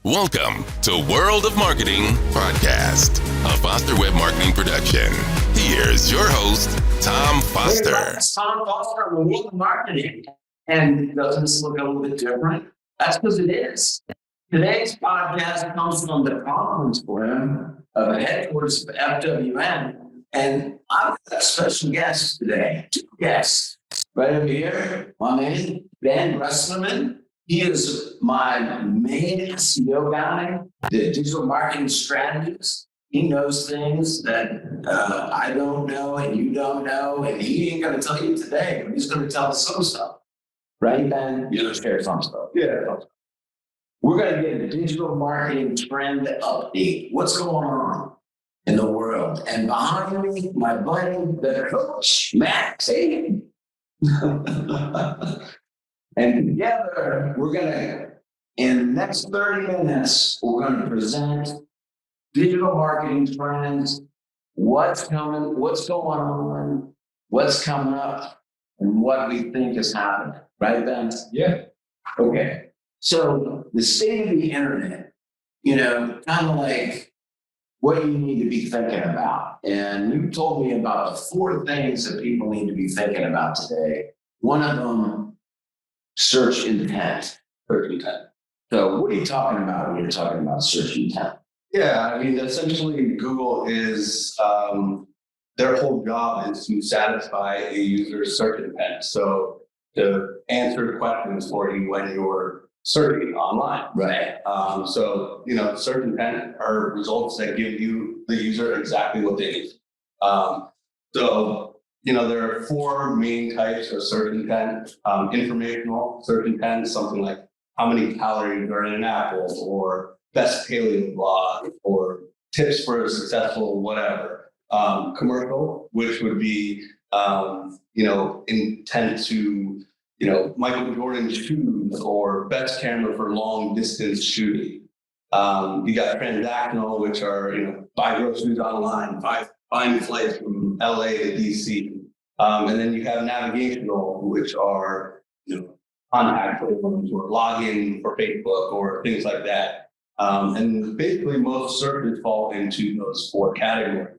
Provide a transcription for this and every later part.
Welcome to World of Marketing Podcast, a Foster Web Marketing production. Here's your host, Tom Foster. Hey, it's Tom Foster on the World of Marketing. And doesn't this look a little bit different? That's because it is. Today's podcast comes from the conference room of the headquarters of FWN. And I've got a special guest today, two guests. Right over here, my man, Breslerman. He is my main SEO guy, the digital marketing strategist. He knows things that I don't know and you don't know, and he ain't going to tell you today, but he's going to tell us some stuff. Right, Ben? You're going to share some stuff. Yeah. We're going to get a digital marketing trend update. What's going on in the world? And behind me, my buddy, the coach, Max. Hey. And together, we're going to, in the next 30 minutes, we're going to present digital marketing trends, what's coming, what's going on, what's coming up, and what we think is happening. Right, Ben? Yeah. Okay. So the state of the internet, kind of like what you need to be thinking about. And you told me about the 4 things that people need to be thinking about today. One of them, search intent. Search intent. So what are you talking about when you're talking about search intent? Yeah, I mean, essentially Google is, their whole job is to satisfy a user's search intent. So to answer questions for you when you're searching online. Right. So, search intent are results that give you, the user, exactly what they need. There are 4 main types of search intent. Informational search intent, something like how many calories are in an apple, or best paleo blog, or tips for a successful whatever. Commercial, which would be, intent to, Michael Jordan shoes, or best camera for long distance shooting. You got transactional, which are, buy groceries online, find flights from LA to DC. And then you have navigational, which are, contact forms or login for Facebook or things like that. And basically most searches fall into those 4 categories.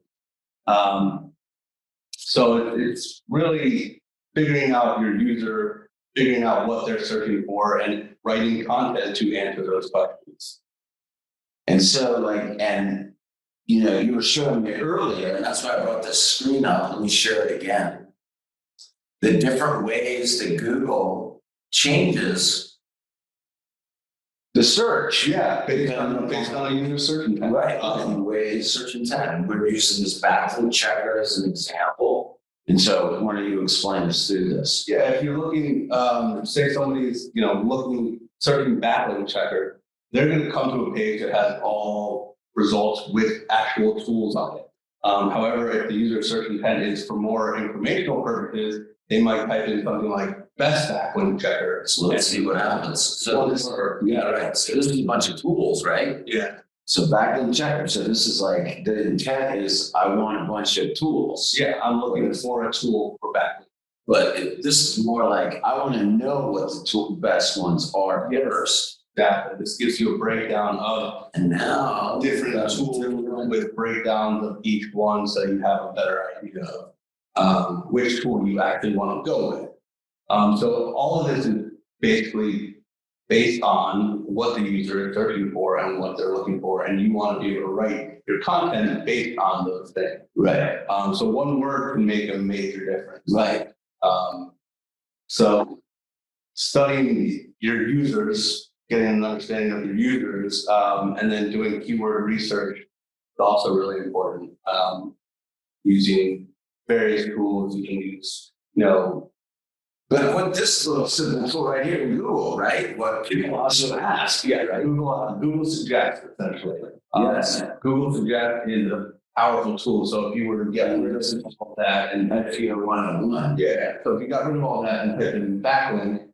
So it's really figuring out your user, figuring out what they're searching for, and writing content to answer those questions. And so you were showing me earlier, and that's why I brought this screen up. Let me share it again. The different ways that Google changes the search. Yeah, based on a user search intent. Right, ways search intent. We're using this backlink checker as an example. And so why don't you explain us through this? Yeah, if you're looking, say somebody's, searching backlink checker, they're going to come to a page that has all results with actual tools on it. However, if the user search intent is for more informational purposes, they might type in something like best backlink checker. So let's see what happens. So this is a bunch of tools, right? Yeah. So backlink checker. So this is like, the intent is I want a bunch of tools. Yeah, I'm looking for a tool for backlink. But this is more like I want to know what the best ones are first. Exactly. This gives you a breakdown of different tools with breakdowns of each one, so you have a better idea of which tool you actually want to go with. So all of this is basically based on what the user is searching for and what they're looking for, and you want to be able to write your content based on those things. Right. So one word can make a major difference. Right. So studying your users, getting an understanding of your users, and then doing keyword research is also really important. Using various tools you can use, But what this little simple tool right here in Google, right? What people also ask, right? Google Suggest, essentially. Yes. Google Suggest is a powerful tool. So if you were to get rid of all that, and if you have one-on-one. Yeah. So if you got rid of all that and put in backlink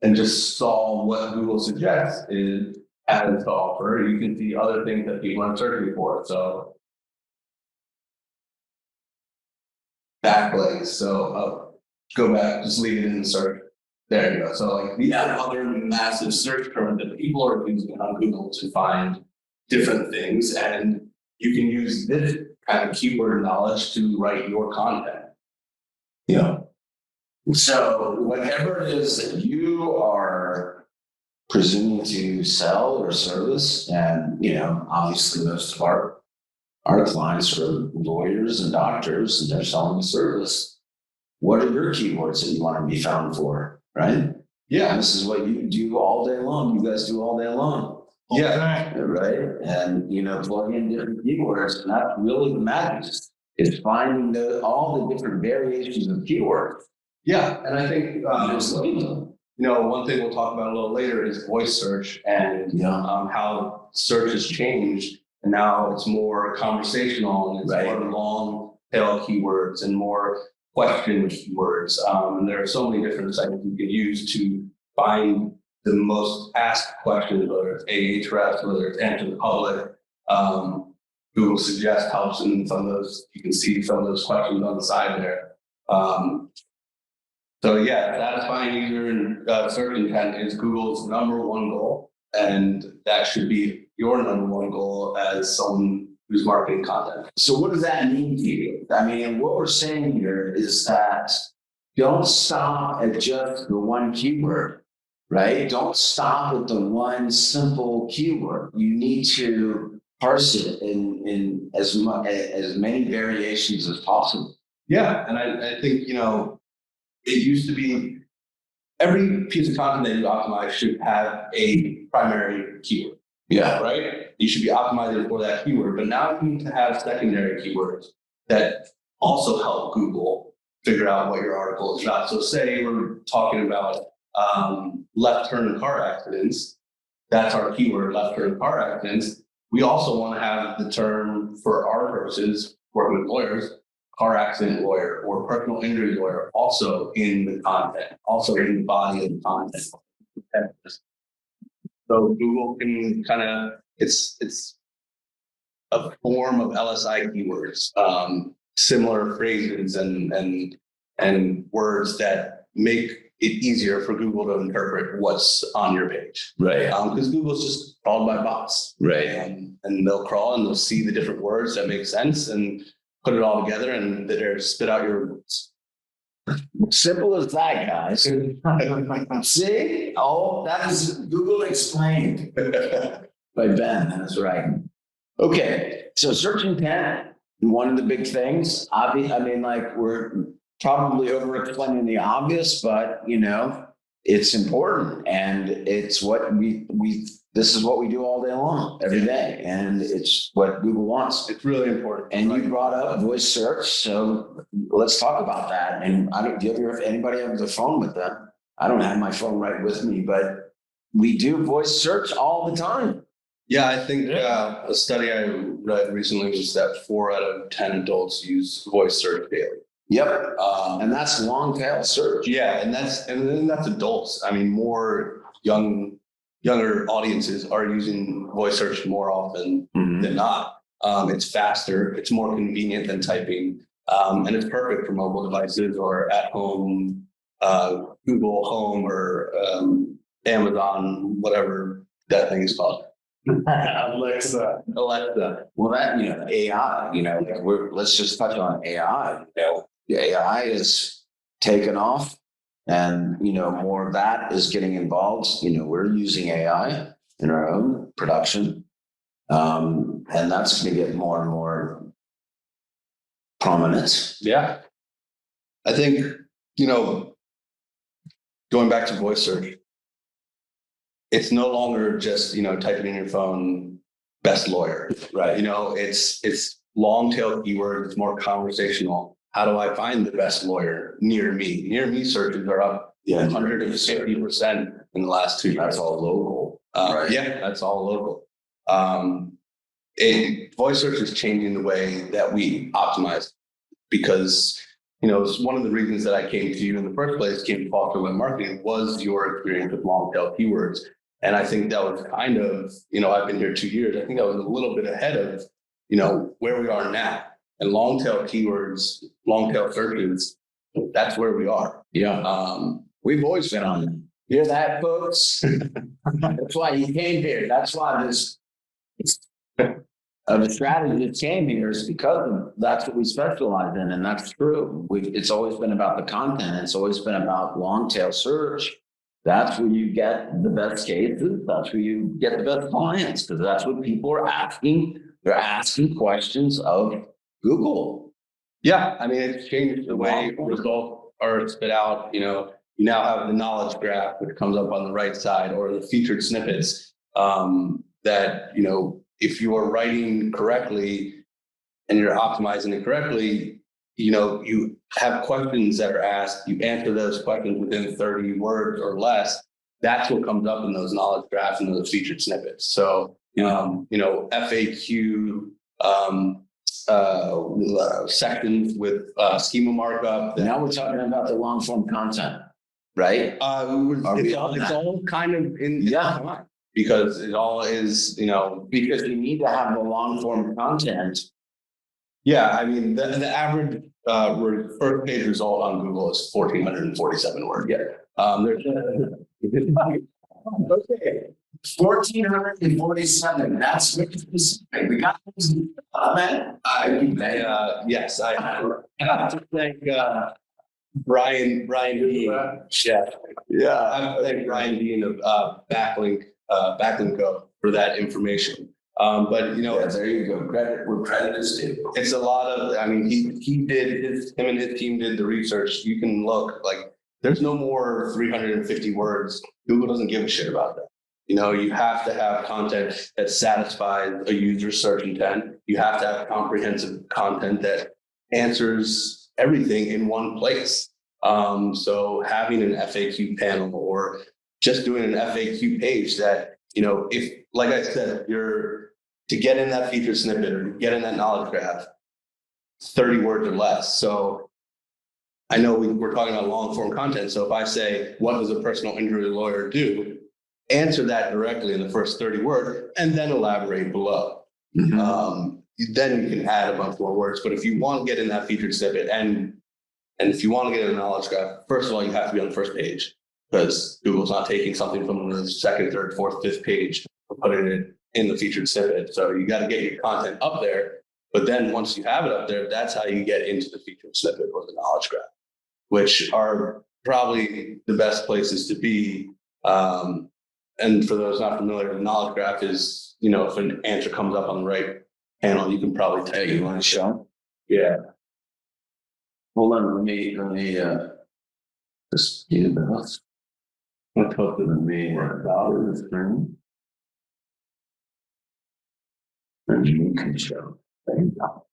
and just saw what Google Suggests has to offer, you can see other things that people are searching for. So backlinks. So go back, just leave it in the search. There you go. So like these are other massive search terms that people are using on Google to find different things, and you can use this kind of keyword knowledge to write your content. Yeah. So whatever it is that you are presuming to sell or service, and obviously most of our clients are lawyers and doctors, and they're selling a service. What are your keywords that you want to be found for, right? Yeah. This is what you do all day long. You guys do all day long. Yeah. Right. And, plug in different keywords, and that's really the magic. It's finding all the different variations of keywords. Yeah. And I think, one thing we'll talk about a little later is voice search and how search has changed. And now it's more conversational, and it's more long tail keywords and more question keywords. And there are so many different sites you can use to find the most asked questions, whether it's Ahrefs, whether it's answer the public. Google Suggest helps in some of those. You can see some of those questions on the side there. So yeah, satisfying user and search intent is Google's number one goal, and that should be your number one goal as someone who's marketing content. So what does that mean to you? I mean, what we're saying here is that don't stop at just the one keyword, right? Don't stop at the one simple keyword. You need to parse it in as many variations as possible. Yeah, and I think it used to be every piece of content that you optimize should have a primary keyword. Yeah. Right? You should be optimizing for that keyword, but now you need to have secondary keywords that also help Google figure out what your article is about. So say we're talking about left turn car accidents. That's our keyword, left turn car accidents. We also want to have the term for our purposes, working with lawyers, car accident lawyer or personal injury lawyer also in the content, also in the body of the content. So Google can kind of, it's a form of LSI keywords, similar phrases and words that make it easier for Google to interpret what's on your page. Right. Because Google's just crawled by bots. Right. And they'll crawl and they'll see the different words that make sense and put it all together and they're spit out your words. Simple as that, guys. See? Oh, that is Google explained by Ben. That's right. Okay. So search intent, one of the big things. We're probably over-explaining the obvious, but it's important, and it's what this is what we do all day long, every day, and it's what Google wants. It's really important. And you brought up voice search, so let's talk about that. And if anybody have the phone with them? I don't have my phone right with me, but we do voice search all the time. Yeah, I think a study I read recently was that 4 out of 10 adults use voice search daily. Yep, and that's long tail search. Yeah, and then that's adults. I mean, more younger audiences are using voice search more often than not. It's faster, it's more convenient than typing, and it's perfect for mobile devices or at home, Google Home or Amazon, whatever that thing is called. Alexa. Well, that AI. Let's just touch on AI. The AI is taken off, and more of that is getting involved. We're using AI in our own production, and that's going to get more and more prominent. Yeah, I think going back to voice search, it's no longer just typing in your phone best lawyer, right? It's long tail keywords. It's more conversational. How do I find the best lawyer near me? Near me searches are up 150% in the last 2 years. That's all local. Right. Yeah, that's all local. Voice search is changing the way that we optimize because it's one of the reasons that I came to you in the first place, came to Foster Web Marketing, was your experience with long tail keywords. And I think that was kind of, I've been here 2 years. I think I was a little bit ahead of, where we are now. And long tail keywords, long tail searches, that's where we are. Yeah. We've always been on them. Hear that, folks? That's why he came here. That's why this the strategy that came here is because that's what we specialize in, and that's true. It's always been about the content. It's always been about long tail search. That's where you get the best cases. That's where you get the best clients, because that's what people are asking. They're asking questions of Google. Yeah, I mean, it's changed the way results are spit out. You now have the knowledge graph, which comes up on the right side, or the featured snippets that, if you are writing correctly and you're optimizing it correctly, you have questions that are asked, you answer those questions within 30 words or less. That's what comes up in those knowledge graphs and those featured snippets. So, FAQ, sections with schema markup. Now we're talking about the long form content, right? It's all kind of in, because it all is, because you need to have the long form content. Yeah, I mean, the average first page result on Google is 1,447 words. Yeah. Okay. 1,447. That's very specific. We got this. Man. Yes, I have to thank Brian Dean. Yeah. I have to thank Brian Dean of Backlink Co for that information. But there you go. Credit where credit is due. It's a lot of. I mean, him and his team did the research. You can look like there's no more 350 words. Google doesn't give a shit about that. You have to have content that satisfies a user's search intent. You have to have comprehensive content that answers everything in one place. So having an FAQ panel or just doing an FAQ page that, if, like I said, to get in that featured snippet or get in that knowledge graph, 30 words or less. So I know we're talking about long form content. So if I say, what does a personal injury lawyer do? Answer that directly in the first 30 words and then elaborate below. Mm-hmm. Then you can add a bunch more words. But if you want to get in that featured snippet and if you want to get in a knowledge graph, first of all, you have to be on the first page, because Google's not taking something from the second, third, fourth, fifth page and putting it in the featured snippet. So you got to get your content up there. But then once you have it up there, that's how you get into the featured snippet or the knowledge graph, which are probably the best places to be. And for those not familiar, the knowledge graph is, if an answer comes up on the right panel, you can probably tell. You want to show? Yeah. Hold on, let me just do this. Let's hope that me dollar the screen. And you can show. There you go.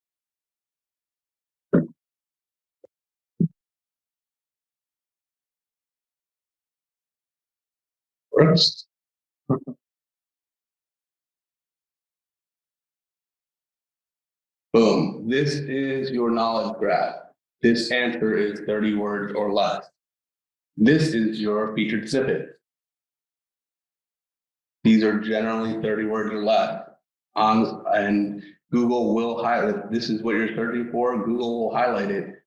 First. Boom. This is your knowledge graph. This answer is 30 words or less. This is your featured snippet. These are generally 30 words or less. And Google will highlight, this is what you're searching for. Google will highlight it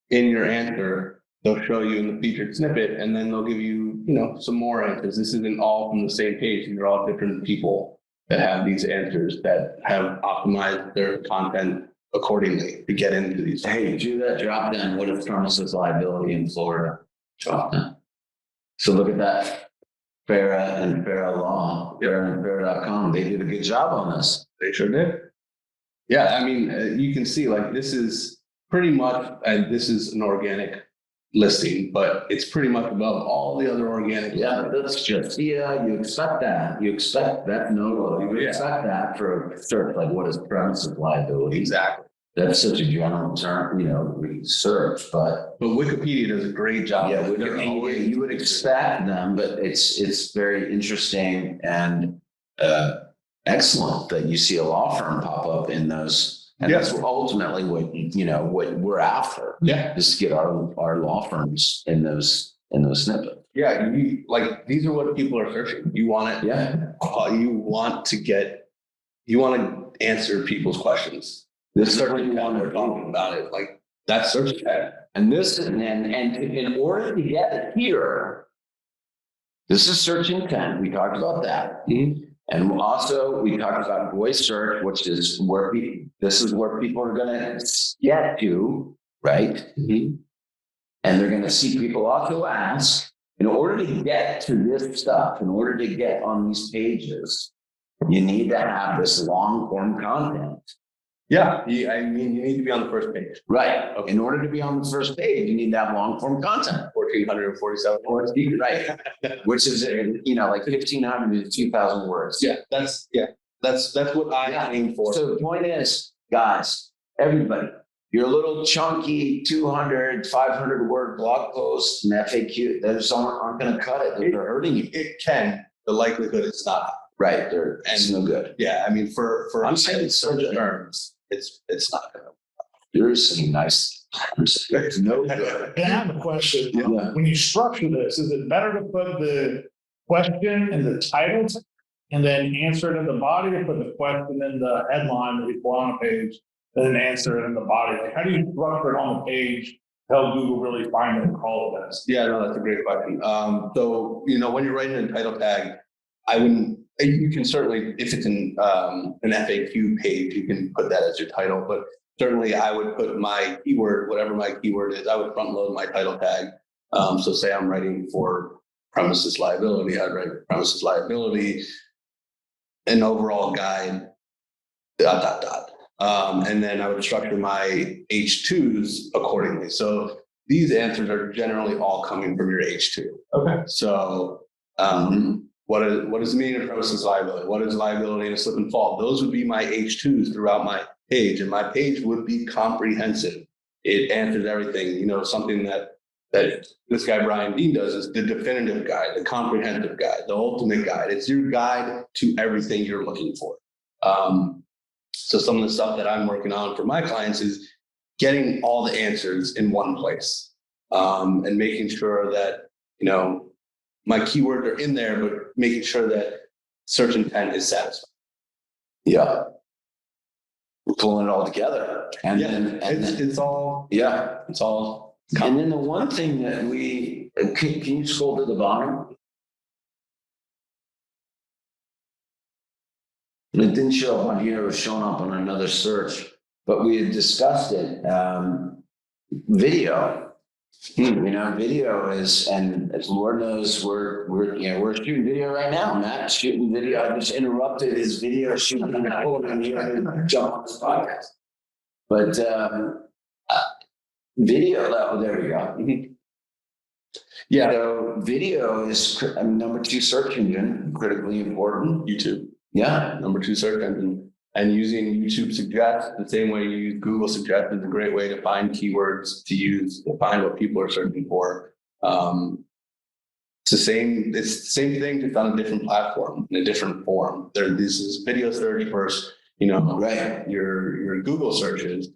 in your answer. They'll show you in the featured snippet, and then they'll give you, some more answers. This isn't all from the same page. These are all different people that have these answers that have optimized their content accordingly to get into these. Hey, do that drop down. What if premises liability in Florida? Drop down. So look at that. Farah and Farah Law, Farah and Farah.com. They did a good job on this. They sure did. Yeah, I mean, you can see like this is pretty much, and this is an organic listing, but it's pretty much above all the other organic. Yeah, that's just, you expect that. You expect that. No, you would expect that for a search, like what is premises liability? Exactly. That's such a general term, research, but Wikipedia does a great job. Yeah, Wikipedia, you would expect them, but it's very interesting and excellent that you see a law firm pop up in those, and that's ultimately what what we're after. Yeah, just get our law firms in those snippets. Yeah, these are what people are searching. You want it. Yeah, you want to answer people's questions. This is what you want to talking about it. Like That's search intent. And in order to get it here, this is search intent. We talked about that. Mm-hmm. And also we talked about voice search, which is where people are going to get to, right? Mm-hmm. And they're going to see people also ask, in order to get to this stuff, in order to get on these pages, you need to have this long form content. Yeah, I mean, you need to be on the first page. Right. Okay. In order to be on the first page, you need to have long form content. 1,447 words. Right. Which is, like 1,500 to 2,000 words. Yeah, that's what I aim for. So the point is, guys, everybody, your little chunky 200, 500 word blog posts and FAQ, those aren't going to cut it. They're hurting you. It can. The likelihood it's not. Right. It's no good. Yeah. I mean, for I'm saying search terms, it's not going to. You're saying nice. It's no good. I have a question. Yeah. When you structure this, is it better to put the question in the title and then answer it in the body, or put the question in the headline that you put on a page and then answer it in the body? Like, how do you structure it on the page to help Google really find it and crawl the best? Yeah, no, that's a great question. So, when you're writing a title tag, you can certainly, if it's an FAQ page, you can put that as your title, but certainly I would put my keyword, whatever my keyword is, I would front load my title tag. So say I'm writing for premises liability, I'd write premises liability, an overall guide, ... And then I would structure my H2s accordingly. So these answers are generally all coming from your H2. Okay. So what does it mean in premises liability? What is liability in a slip and fall? Those would be my H2s throughout my page, and my page would be comprehensive. It answers everything. Something that this guy Brian Dean does is the definitive guide, the comprehensive guide, the ultimate guide. It's your guide to everything you're looking for. So some of the stuff that I'm working on for my clients is getting all the answers in one place, and making sure that my keywords are in there, but making sure that search intent is satisfied. Yeah. We're pulling it all together. And it's all. And then the one thing that can you scroll to the bottom? And it didn't show up on here, it was showing up on another search, but we had discussed it. Video. Video is, and as Lord knows, we're shooting video right now. Matt's shooting video. I just interrupted his video shooting and pulled him here and jump on this podcast. But video, there we go. Mm-hmm. Yeah. So video is number 2 search engine, critically important. YouTube. Yeah. Number 2 search engine. And using YouTube Suggest the same way you use Google Suggest is a great way to find keywords to find what people are searching for. It's the same thing, just on a different platform, in a different form. This is video search versus, right, your Google searches.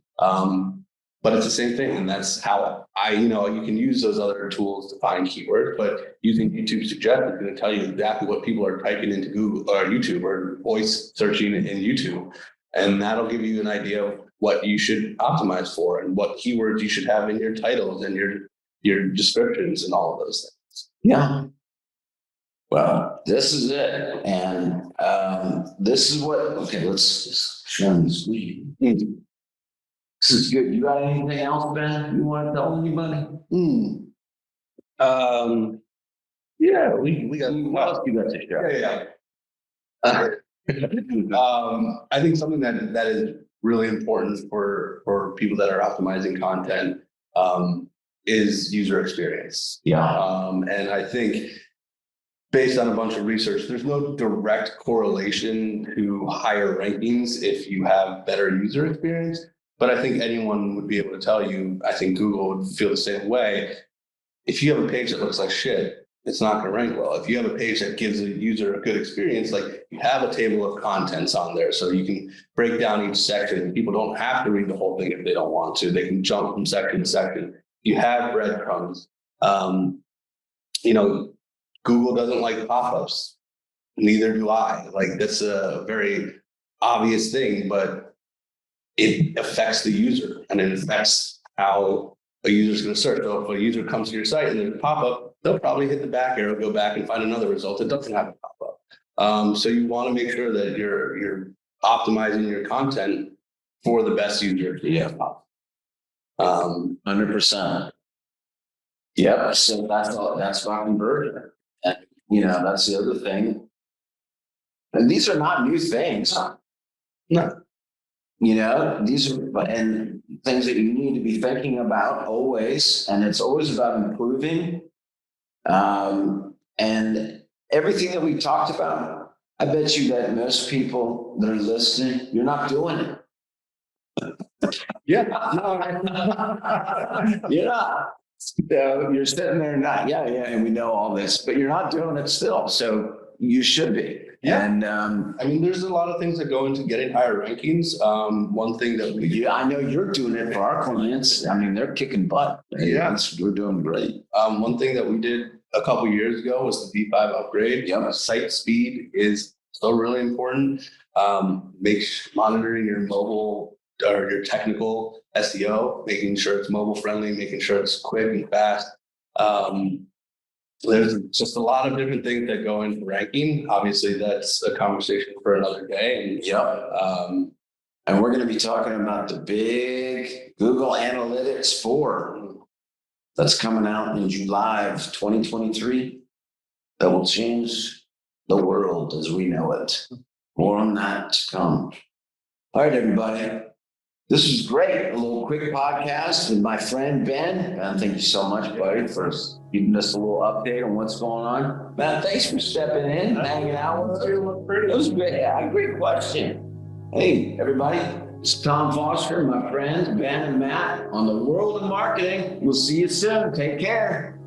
But it's the same thing. And that's how you can use those other tools to find keywords, but using YouTube Suggest is going to tell you exactly what people are typing into Google or YouTube or voice searching in YouTube. And that'll give you an idea of what you should optimize for and what keywords you should have in your titles and your descriptions and all of those things. Yeah. Well, this is it. And this is let's share the screen. This is good. You got anything else, Ben? You want to tell anybody? Yeah, we got. What else you got to share? Yeah. I think something that is really important for people that are optimizing content is user experience. Yeah. And I think based on a bunch of research, there's no direct correlation to higher rankings if you have better user experience. But I think anyone would be able to tell you, I think Google would feel the same way. If you have a page that looks like shit, it's not going to rank well. If you have a page that gives a user a good experience, like you have a table of contents on there, so you can break down each section. People don't have to read the whole thing if they don't want to. They can jump from section to section. You have breadcrumbs. Google doesn't like pop-ups. Neither do I. Like, that's a very obvious thing, but it affects the user and it affects how a user's going to search. So if a user comes to your site and there's a pop-up, they'll probably hit the back arrow, go back and find another result that doesn't have a pop-up. So you want to make sure that you're optimizing your content for the best user. Yeah. 100%. Yep. So that's my conversion. And, that's the other thing. And these are not new things. No. These are and things that you need to be thinking about always. And it's always about improving. And everything that we talked about, I bet you that most people that are listening, you're not doing it. Yeah. You're not. You're sitting there not, and we know all this, but you're not doing it still. So you should be. Yeah. And I mean, there's a lot of things that go into getting higher rankings. One thing that I know you're doing it for our clients. I mean, they're kicking butt. Yeah. We're doing great. One thing that we did a couple of years ago was the V5 upgrade. Yep. Site speed is still really important. Monitoring your mobile or your technical SEO, making sure it's mobile friendly, making sure it's quick and fast. There's just a lot of different things that go into ranking. Obviously, that's a conversation for another day. And and we're going to be talking about the big Google Analytics 4 that's coming out in July of 2023 that will change the world as we know it. More on that to come. All right, everybody. This is great. A little quick podcast with my friend Ben. Ben, thank you so much, buddy, for giving us a little update on what's going on. Ben, thanks for stepping in, hanging out with us. It was great. Yeah, great question. Hey, everybody. It's Tom Foster, my friends, Ben and Matt, on the World of Marketing. We'll see you soon. Take care.